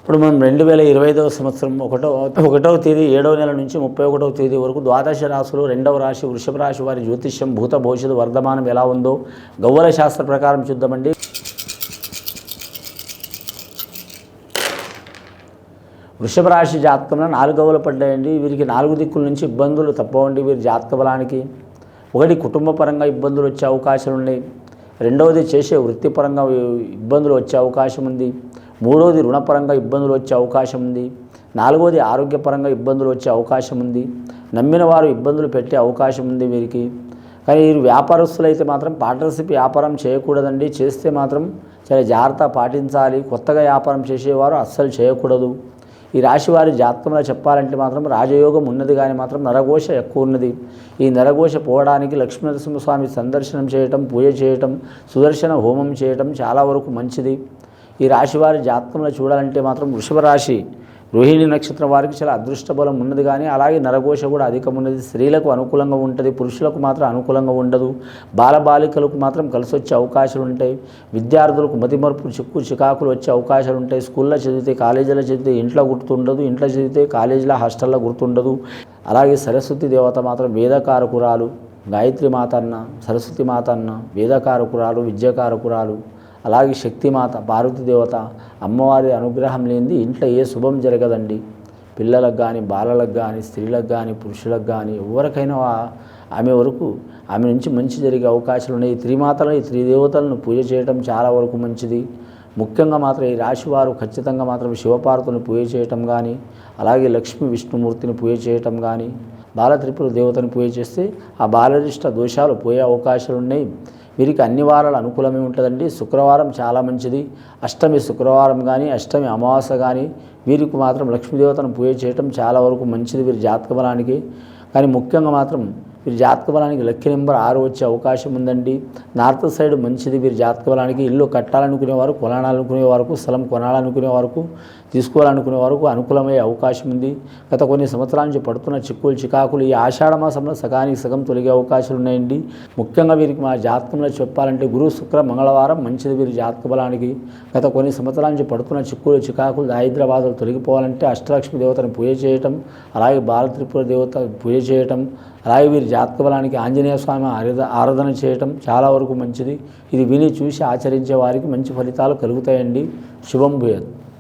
ఇప్పుడు మనం 2025వ సంవత్సరం ఒకటవ తేదీ 7వ నెల నుంచి 31వ తేదీ వరకు ద్వాదశ రాశులు 2వ రాశి వృషభ రాశి వారి జ్యోతిష్యం భూత భవిష్యత్తు వర్ధమానం ఎలా ఉందో గవ్వల శాస్త్ర ప్రకారం చూద్దామండి. వృషభ రాశి జాతకంలో 4 గవ్వలు పడ్డాయండి. వీరికి 4 దిక్కుల నుంచి ఇబ్బందులు తప్పవండి. వీరి జాతక బలానికి ఒకటి కుటుంబ పరంగా ఇబ్బందులు వచ్చే అవకాశాలు ఉన్నాయి. రెండవది చేసే వృత్తిపరంగా ఇబ్బందులు వచ్చే అవకాశం ఉంది. మూడవది రుణపరంగా ఇబ్బందులు వచ్చే అవకాశం ఉంది. నాలుగవది ఆరోగ్యపరంగా ఇబ్బందులు వచ్చే అవకాశం ఉంది. నమ్మిన వారు ఇబ్బందులు పెట్టే అవకాశం ఉంది వీరికి. కానీ వీరు వ్యాపారస్తులు అయితే మాత్రం పార్ట్నర్షిప్ వ్యాపారం చేయకూడదండి. చేస్తే మాత్రం చాలా జాగ్రత్త పాటించాలి. కొత్తగా వ్యాపారం చేసేవారు అస్సలు చేయకూడదు. ఈ రాశి వారి జాతకంలో చెప్పాలంటే మాత్రం రాజయోగం ఉన్నది, కానీ మాత్రం నరఘోష ఎక్కువ ఉన్నది. ఈ నరఘోష పోవడానికి లక్ష్మీనరసింహస్వామి సందర్శనం చేయటం, పూజ చేయటం, సుదర్శన హోమం చేయటం చాలా వరకు మంచిది. ఈ రాశి వారి జాతకంలో చూడాలంటే మాత్రం వృషభ రాశి రోహిణి నక్షత్రం వారికి చాలా అదృష్ట బలం ఉన్నది, కానీ అలాగే నరఘోష కూడా అధికం ఉన్నది. స్త్రీలకు అనుకూలంగా ఉంటుంది, పురుషులకు మాత్రం అనుకూలంగా ఉండదు. బాలబాలికలకు మాత్రం కలిసి వచ్చే అవకాశాలు ఉంటాయి. విద్యార్థులకు మతిమరుపు చికాకులు వచ్చే అవకాశాలు ఉంటాయి. స్కూల్లో చదివితే, కాలేజీలో చదివితే ఇంట్లో గుర్తుండదు, ఇంట్లో చదివితే కాలేజీలో హాస్టల్లో గుర్తుండదు. అలాగే సరస్వతి దేవత మాత్రం వేదకారకురాలు, గాయత్రి మాత అన్న, సరస్వతి మాత అన్న వేదకారకురాలు, విద్యాకారకురాలు. అలాగే శక్తిమాత పార్వతీ దేవత అమ్మవారి అనుగ్రహం లేనిది ఇంట్లో ఏ శుభం జరగదండి. పిల్లలకు కానీ, బాలలకు కానీ, స్త్రీలకు కానీ, పురుషులకు కానీ ఎవరికైనా ఆమె నుంచి మంచి జరిగే అవకాశాలు ఉన్నాయి. ఈ త్రిదేవతలను పూజ చేయడం చాలా వరకు మంచిది. ముఖ్యంగా మాత్రం ఈ రాశివారు ఖచ్చితంగా మాత్రం శివపార్వతులను పూజ చేయటం కానీ, అలాగే లక్ష్మీ విష్ణుమూర్తిని పూజ చేయటం కానీ, బాలత్రిపుర దేవతను పూజ చేస్తే ఆ బాలరిష్ట దోషాలు పోయే అవకాశాలు ఉన్నాయి. వీరికి అన్ని వారాలు అనుకూలమే ఉంటుందండి. శుక్రవారం చాలా మంచిది. అష్టమి శుక్రవారం కానీ, అష్టమి అమావాస్య కానీ వీరికి మాత్రం లక్ష్మీదేవతను పూజ చేయటం చాలా వరకు మంచిది వీరి జాతక బలానికి. కానీ ముఖ్యంగా మాత్రం వీరి జాతక బలానికి లక్కీ నెంబర్ 6 వచ్చే అవకాశం ఉందండి. నార్త్ సైడ్ మంచిది వీరి జాతక బలానికి. ఇల్లు కట్టాలనుకునే వారు, కొనాలనుకునే వరకు, స్థలం కొనాలనుకునే వరకు, తీసుకోవాలనుకునే వరకు అనుకూలమయ్యే అవకాశం ఉంది. గత కొన్ని సంవత్సరాల నుంచి పడుతున్న చికాకులు ఈ ఆషాఢ మాసంలో సగానికి సగం తొలగే అవకాశాలు ఉన్నాయండి. ముఖ్యంగా వీరికి మా జాతకంలో చెప్పాలంటే గురు, శుక్ర, మంగళవారం మంచిది వీరి జాతక బలానికి. గత కొన్ని సంవత్సరాల నుంచి పడుతున్న చికాకులు దారిద్ర్యబాధలు తొలగిపోవాలంటే అష్టలక్ష్మి దేవతను పూజ చేయటం, అలాగే బాలత్రిపుర దేవత పూజ చేయటం, అలాగే వీరి జాతక బలానికి ఆంజనేయ స్వామి ఆరాధన చేయటం చాలా వరకు మంచిది. ఇది విని చూసి ఆచరించే వారికి మంచి ఫలితాలు కలుగుతాయండి. శుభం భూయాత్.